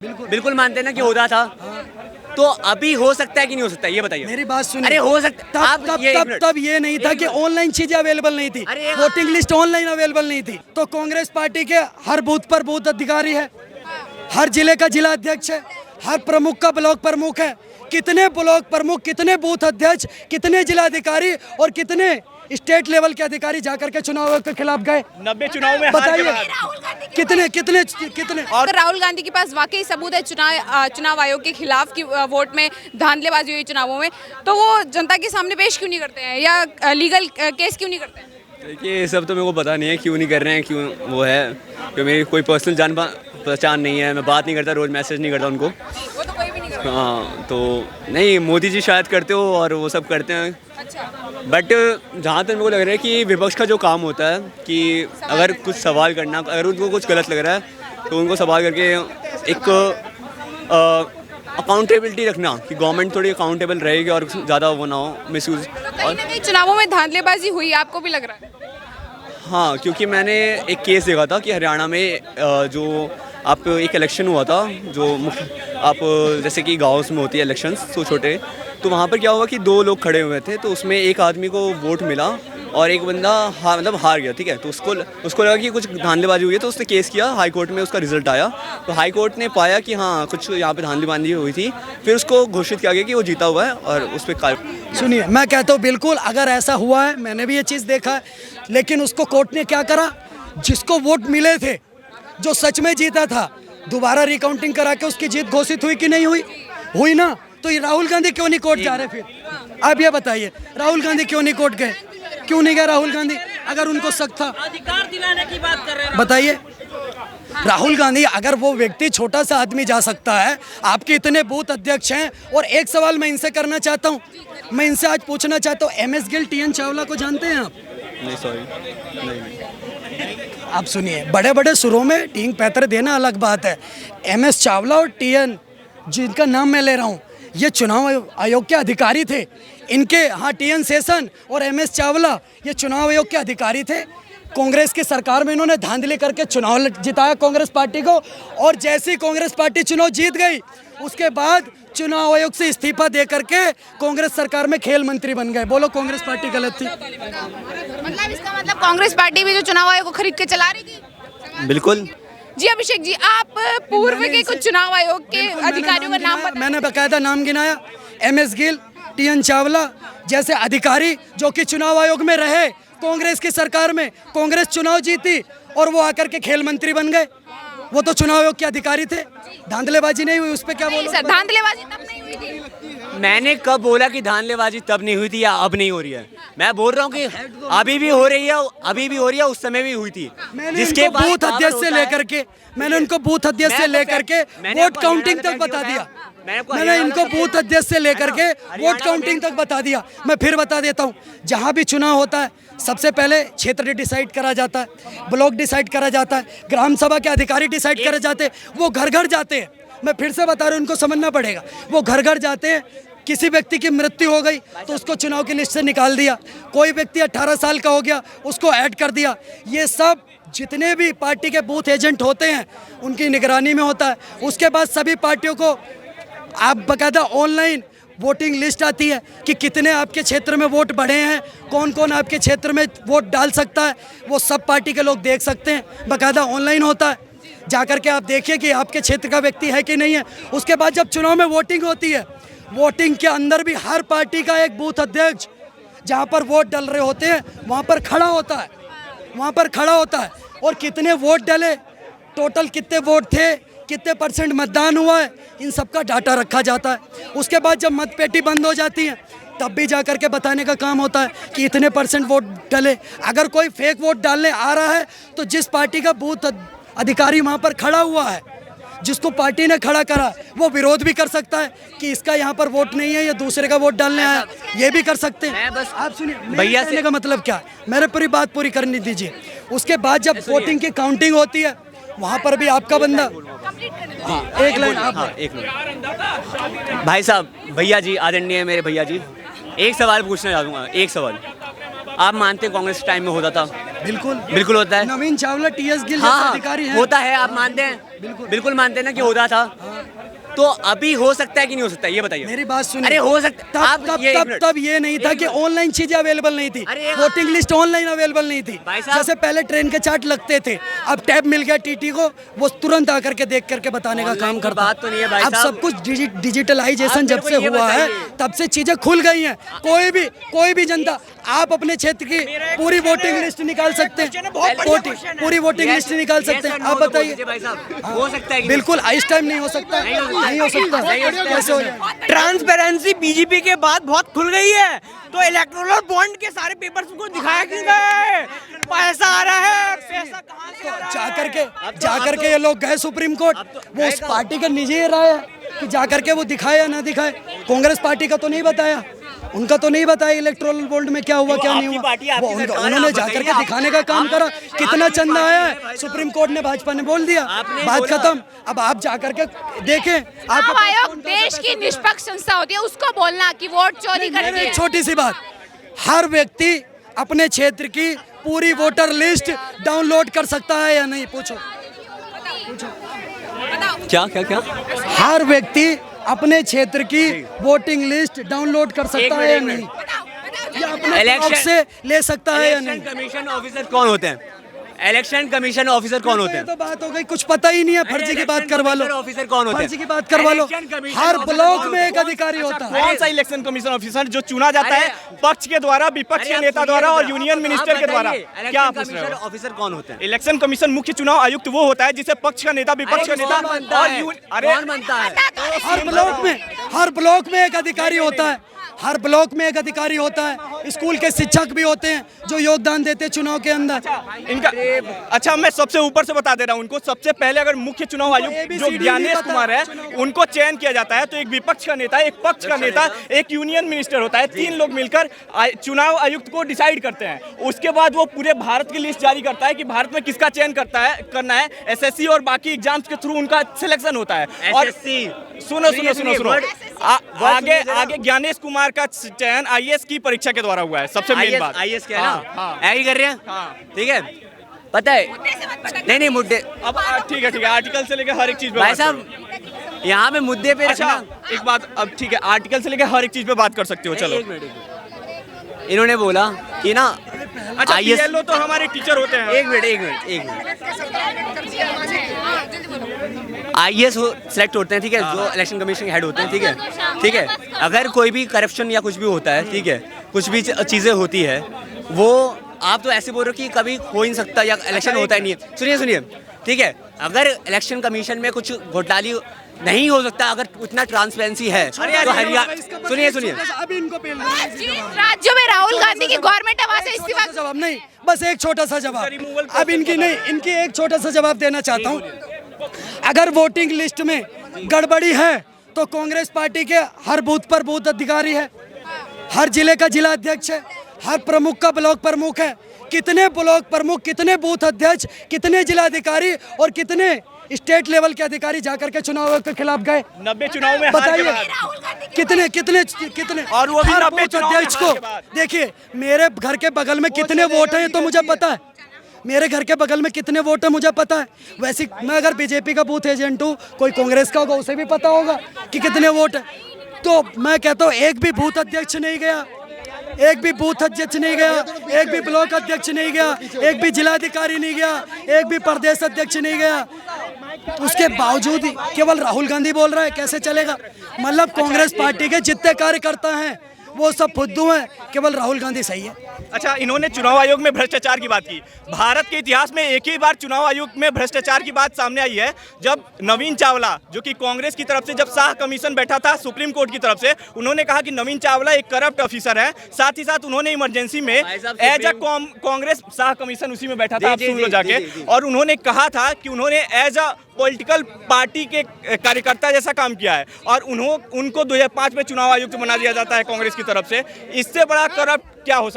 बिल्कुल मानते हैं ना कि होता था। तो अभी हो सकता है कि नहीं हो सकता, ये बताइए। मेरी बात सुनिए। अरे हो सकता आप तब ये नहीं था कि ऑनलाइन चीजें अवेलेबल नहीं थी, वोटिंग लिस्ट ऑनलाइन अवेलेबल नहीं थी। तो कांग्रेस पार्टी के हर बूथ पर बूथ अधिकारी है, हर जिले का जिला अध्यक्ष है, हर प्रमुख का ब्लॉक प्रमुख है। कितने ब्लॉक प्रमुख, कितने बूथ अध्यक्ष, कितने जिला अधिकारी और कितने स्टेट लेवल के अधिकारी जाकर के चुनाव आयोग के खिलाफ गए? 90 चुनाव में बताइए कितने कितने कितने। अगर राहुल गांधी के पास वाकई सबूत है चुनाव आयोग के खिलाफ की वोट में धांधलेबाजी हुई चुनावों में, तो वो जनता के सामने पेश क्यों नहीं करते हैं या लीगल केस क्यों नहीं करते हैं? देखिए ये सब तो मेरे को पता नहीं है क्यों नहीं कर रहे हैं, क्यों वो है कि मेरी कोई पर्सनल जान पहचान नहीं है, मैं बात नहीं करता, रोज़ मैसेज नहीं करता उनको। वो तो कोई भी नहीं करता। हाँ तो नहीं, मोदी जी शायद करते हो और वो सब करते हैं। अच्छा, बट जहाँ तक मेरे को लग रहा है कि विपक्ष का जो काम होता है कि अगर कुछ सवाल करना, अगर उनको कुछ गलत लग रहा है तो उनको सवाल करके एक अकाउंटेबिलिटी रखना कि गवर्नमेंट थोड़ी अकाउंटेबल रहेगी और ज़्यादा वो ना हो मिसयूज। कहीं ना कहीं चुनावों में धांधलेबाजी हुई, आपको भी लग रहा है? हाँ, क्योंकि मैंने एक केस देखा था कि हरियाणा में जो आप एक इलेक्शन हुआ था, जो आप जैसे कि गाँव में होती है इलेक्शंस तो छोटे, तो वहाँ पर क्या हुआ कि दो लोग खड़े हुए थे, तो उसमें एक आदमी को वोट मिला और एक बंदा हार गया, ठीक है। तो उसको लगा कि कुछ धांधलेबाजी हुई है, तो उसने केस किया, हाई कोर्ट में उसका रिजल्ट आया, तो हाई कोर्ट ने पाया कि हाँ कुछ यहाँ पे धांधलेबाजी हुई थी, फिर उसको घोषित किया गया कि वो जीता हुआ है और उस पर सुनिए, मैं कहता हूँ बिल्कुल अगर ऐसा हुआ है, मैंने भी ये चीज़ देखा है, लेकिन उसको कोर्ट ने क्या करा, जिसको वोट मिले थे, जो सच में जीता था, दोबारा रिकाउंटिंग करा के उसकी जीत घोषित हुई कि नहीं हुई? हुई ना। तो ये राहुल गांधी क्यों नहीं कोर्ट जा रहे? फिर आप ये बताइए, राहुल गांधी क्यों नहीं कोर्ट गए? क्यों नहीं गए राहुल गांधी? अगर उनको शक था, अधिकार दिलाने की बात कर रहे हैं, बताइए। राहुल गांधी, अगर वो व्यक्ति छोटा सा आदमी जा सकता है, आपके इतने बूथ अध्यक्ष हैं। और एक सवाल मैं इनसे करना चाहता हूँ, मैं इनसे आज पूछना चाहता हूँ, MS गिल TN चावला को जानते हैं आप? नहीं, सॉरी नहीं। आप सुनिए, बड़े बड़े सुरों में टींग पैतर देना अलग बात है। MS चावला और TN, जिनका नाम मैं ले रहा हूँ, ये चुनाव आयोग के अधिकारी थे। इनके हाँ, TN सेशन और MS चावला ये चुनाव आयोग के अधिकारी थे। कांग्रेस की सरकार में इन्होंने धांधली करके चुनाव जिताया कांग्रेस पार्टी को, और जैसी कांग्रेस पार्टी चुनाव जीत गई, उसके बाद चुनाव आयोग से इस्तीफा दे करके कांग्रेस सरकार में खेल मंत्री बन गए। बोलो कांग्रेस पार्टी गलत थी? मतलब इसका मतलब कांग्रेस पार्टी भी जो चुनाव आयोग को खरीद के चला रही थी? बिल्कुल। जी अभिषेक जी, आप पूर्व के कुछ चुनाव आयोग के अधिकारियों का नाम बता। मैंने बाकायदा नाम गिनाया, MS गिल, TN चावला जैसे अधिकारी जो कि चुनाव आयोग में रहे कांग्रेस की सरकार में, कांग्रेस चुनाव जीती और वो आकर के खेल मंत्री बन गए। वो तो चुनाव आयोग के अधिकारी थे। धांधलेबाजी नहीं हुई, उस पर क्या बोलो? सर, धांधलेबाजी तब नहीं हुई थी। मैंने कब बोला कि धांधलेबाजी तब नहीं हुई थी या अब नहीं हो रही है? मैं बोल रहा हूँ कि अभी भी हो रही है, अभी भी हो रही है, उस समय भी हुई थी। जिसके बूथ अध्यक्ष से लेकर के, मैंने उनको बूथ अध्यक्ष से लेकर के वोट काउंटिंग तक बता दिया। मैंने इनको बूथ अध्यक्ष से लेकर के वोट काउंटिंग तक बता दिया। मैं फिर बता देता हूँ, जहाँ भी चुनाव होता है सबसे पहले क्षेत्र डिसाइड करा जाता है, ब्लॉक डिसाइड करा जाता है, ग्राम सभा के अधिकारी डिसाइड करे जाते हैं, वो घर घर जाते हैं। मैं फिर से बता रहा हूँ, उनको समझना पड़ेगा, वो घर घर जाते हैं। किसी व्यक्ति की मृत्यु हो गई तो उसको चुनाव की लिस्ट से निकाल दिया, कोई व्यक्ति 18 साल का हो गया उसको ऐड कर दिया। ये सब जितने भी पार्टी के बूथ एजेंट होते हैं उनकी निगरानी में होता है। उसके बाद सभी पार्टियों को आप बाकायदा ऑनलाइन वोटिंग लिस्ट आती है कि कितने आपके क्षेत्र में वोट बढ़े हैं, कौन कौन आपके क्षेत्र में वोट डाल सकता है, वो सब पार्टी के लोग देख सकते हैं। बाकायदा ऑनलाइन होता है, जाकर के आप देखिए कि आपके क्षेत्र का व्यक्ति है कि नहीं है। उसके बाद जब चुनाव में वोटिंग होती है, वोटिंग के अंदर भी हर पार्टी का एक बूथ अध्यक्ष जहाँ पर वोट डल रहे होते हैं वहाँ पर खड़ा होता है, वहाँ पर खड़ा होता है। और कितने वोट डले, टोटल कितने वोट थे, कितने % मतदान हुआ है, इन सब का डाटा रखा जाता है। उसके बाद जब मतपेटी बंद हो जाती है तब भी जा कर के बताने का काम होता है कि इतने % वोट डले। अगर कोई फेक वोट डालने आ रहा है तो जिस पार्टी का बूथ अधिकारी वहाँ पर खड़ा हुआ है, जिसको पार्टी ने खड़ा करा, वो विरोध भी कर सकता है कि इसका यहाँ पर वोट नहीं है, ये दूसरे का वोट डालने आया, ये भी कर सकते हैं। बस आप सुनिए, भैया कहने का मतलब क्या, मेरे पूरी बात पूरी करनी दीजिए। उसके बाद जब वोटिंग की काउंटिंग होती है वहाँ पर भी आपका बंदा एक मिनट भाई साहब, भैया जी आदरणीय मेरे भैया जी, एक सवाल पूछना चाहूँगा। एक सवाल, आप मानते हैं कांग्रेस टाइम में होता था? बिल्कुल बिल्कुल होता है। नवीन चावला TS गिल हाँ, अधिकारी हैं, होता है, आप मानते हैं? बिल्कुल मानते हैं ना कि होता था। तो अभी हो सकता है कि नहीं हो सकता है, ये बताइए। मेरी बात सुनिए। अरे हो सकता आप तब ये नहीं था कि ऑनलाइन चीजें अवेलेबल नहीं थी, वोटिंग लिस्ट ऑनलाइन अवेलेबल नहीं थी। जैसे पहले ट्रेन के चार्ट लगते थे, अब टैब मिल गया टीटी को, वो तुरंत आकर के देख करके बताने का काम करता। बात तो नहीं है भाई अब साहब। सब कुछ डिजिटलाइजेशन जब से ये हुआ है बताइए। तब से चीजें खुल गई हैं। कोई भी जनता, आप अपने क्षेत्र की पूरी वोटिंग लिस्ट निकाल सकते हैं, पूरी वोटिंग लिस्ट निकाल सकते हैं। आप बताइए। हो सकता है कि बिल्कुल इस टाइम नहीं हो सकता, नहीं हो सकता। कैसे हो जाए? ट्रांसपेरेंसी बीजेपी के बाद बहुत खुल गई है, तो इलेक्टोरल बॉन्ड के सारे पेपर्स को दिखाया क्यों गए? पैसा आ रहा है, पैसा कहाँ से आ रहा है? जाकर के ये लोग गए सुप्रीम कोर्ट, वो उस पार्टी का निजी राय है कि जाकर के वो दिखाए या ना दिखाए। कांग्रेस पार्टी का तो नहीं बताया, उनका तो नहीं बताया इलेक्टोरल बॉन्ड में क्या हुआ क्या नहीं हुआ। वो उन्होंने जाकर के दिखाने का काम करा, कितना चंदा आया है सुप्रीम कोर्ट ने, भाजपा ने बोल दिया, बात खत्म। अब आप जाकर के देखें। चुनाव आयोग देश की निष्पक्ष संस्था होती है, उसको बोलना कि वोट चोरी करती है। एक छोटी सी बात, हर व्यक्ति अपने क्षेत्र की पूरी वोटर लिस्ट डाउनलोड कर सकता है या नहीं? पूछो। क्या क्या क्या हर व्यक्ति अपने क्षेत्र की वोटिंग लिस्ट डाउनलोड कर सकता है या नहीं? या अपने ब्लॉक से ले सकता है या नहीं? इलेक्शन कमीशन ऑफिसर कौन होते हैं? इलेक्शन कमीशन ऑफिसर कौन होते हैं? तो बात हो गई, कुछ पता ही नहीं है। फर्जी की बात करवा लो, ऑफिसर कौन होते हैं? फर्जी की बात करवा लो। हर ब्लॉक में एक अधिकारी होता है। कौन सा इलेक्शन कमीशन ऑफिसर जो चुना जाता है पक्ष के द्वारा, विपक्ष के नेता द्वारा और यूनियन मिनिस्टर के द्वारा? क्या आप पूछ रहे हो? ऑफिसर कौन होते हैं? इलेक्शन कमीशन मुख्य चुनाव आयुक्त वो होता है जिसे पक्ष का नेता, विपक्ष का नेता कौन बनता है? हर ब्लॉक में एक अधिकारी होता है, हर ब्लॉक में एक अधिकारी होता है। स्कूल के शिक्षक भी होते हैं जो योगदान देते हैं चुनाव के अंदर। इनका अच्छा, मैं सबसे ऊपर से बता दे रहा हूँ उनको। सबसे पहले अगर मुख्य चुनाव आयुक्त जो ज्ञानेश कुमार है, उनको चयन किया जाता है, तो एक विपक्ष का नेता, एक पक्ष का नेता, एक यूनियन मिनिस्टर होता है। 3 लोग मिलकर चुनाव आयुक्त को डिसाइड करते हैं। उसके बाद वो पूरे भारत की लिस्ट जारी करता है कि भारत में किसका चयन करना है। एसएससी और बाकी एग्जाम्स के थ्रू उनका सिलेक्शन होता है। और सुनो आगे ज्ञानेश कुमार का चयन आईएएस की परीक्षा के द्वारा हुआ है। सबसे मेन बात आईएएस क्या है ना, एग्री कर रहे हैं? ठीक है, पता है नहीं मुद्दे। अब ठीक है आर्टिकल से लेकर हर एक चीज पे भाई साहब यहाँ पे मुद्दे पे अच्छा रखना। एक बात, अब ठीक है, आर्टिकल से लेकर हर एक चीज पे बात कर सकते हो। चलो, इन्होंने बोला कि ना अच्छा आईएएस PLO तो हमारे टीचर होते हैं। एक मिनट आईएएस सेलेक्ट होते हैं, ठीक है, जो इलेक्शन कमीशन के हेड होते हैं, ठीक है। अगर कोई भी करप्शन या कुछ भी होता है, ठीक है, कुछ भी चीज़ें होती है, वो आप तो ऐसे बोल रहे हो कि कभी हो ही नहीं सकता या इलेक्शन होता ही नहीं है। सुनिए, ठीक है, अगर इलेक्शन कमीशन में कुछ घोटाली नहीं हो सकता, अगर उतना ट्रांसपेरेंसी है तो हरियाणा। सुनिए अभी इनको राज्यों में राहुल गांधी की गवर्नमेंट है, वहां से इस्तीफा। जवाब नहीं, बस एक छोटा सा जवाब। अब इनकी एक छोटा सा जवाब देना चाहता हूँ। अगर वोटिंग लिस्ट में गड़बड़ी है तो कांग्रेस पार्टी के हर बूथ पर बूथ अधिकारी है, हर जिले का जिला अध्यक्ष है, हर प्रमुख का ब्लॉक प्रमुख है। कितने ब्लॉक प्रमुख, कितने बूथ अध्यक्ष, कितने जिला अधिकारी और कितने स्टेट लेवल के अधिकारी जाकर के चुनाव आयोग के खिलाफ गए? 90 चुनाव में बताइए कितने और वो भी हर 90 बूथ अध्यक्ष को। देखिए, मेरे घर के बगल में कितने वोट हैं तो मुझे पता है, मेरे घर के बगल में कितने वोट है मुझे पता है। वैसे मैं अगर बीजेपी का बूथ एजेंट हूँ, कोई कांग्रेस का होगा, उसे भी पता होगा कि कितने वोट है। तो मैं कहता हूँ एक भी बूथ अध्यक्ष नहीं गया, एक भी बूथ अध्यक्ष नहीं गया, एक भी ब्लॉक अध्यक्ष नहीं गया, एक भी जिलाधिकारी नहीं गया, एक भी प्रदेश अध्यक्ष नहीं गया। उसके बावजूद केवल राहुल गांधी बोल रहा है, कैसे चलेगा? मतलब कांग्रेस पार्टी के जितने कार्यकर्ता हैं वो सब फुद्दू हैं, केवल राहुल गांधी सही है। अच्छा, इन्होंने चुनाव आयोग में भ्रष्टाचार की बात की। भारत के इतिहास में एक ही बार चुनाव आयोग में भ्रष्टाचार की बात सामने आई है, जब नवीन चावला, जो कि कांग्रेस की तरफ से जब शाह कमीशन बैठा था सुप्रीम कोर्ट की तरफ से, उन्होंने कहा कि नवीन चावला एक करप्ट ऑफिसर है। साथ ही साथ उन्होंने इमरजेंसी में as a Congress Shah commission उसी में बैठा था, आप सुन लो जाके, और उन्होंने कहा था कि उन्होंने एज अ पॉलिटिकल पार्टी के कार्यकर्ता जैसा काम किया है, और उनको 2005 में चुनाव आयुक्त बना दिया जाता है कांग्रेस की तरफ से। इससे बड़ा करप्ट क्या हो सकता है?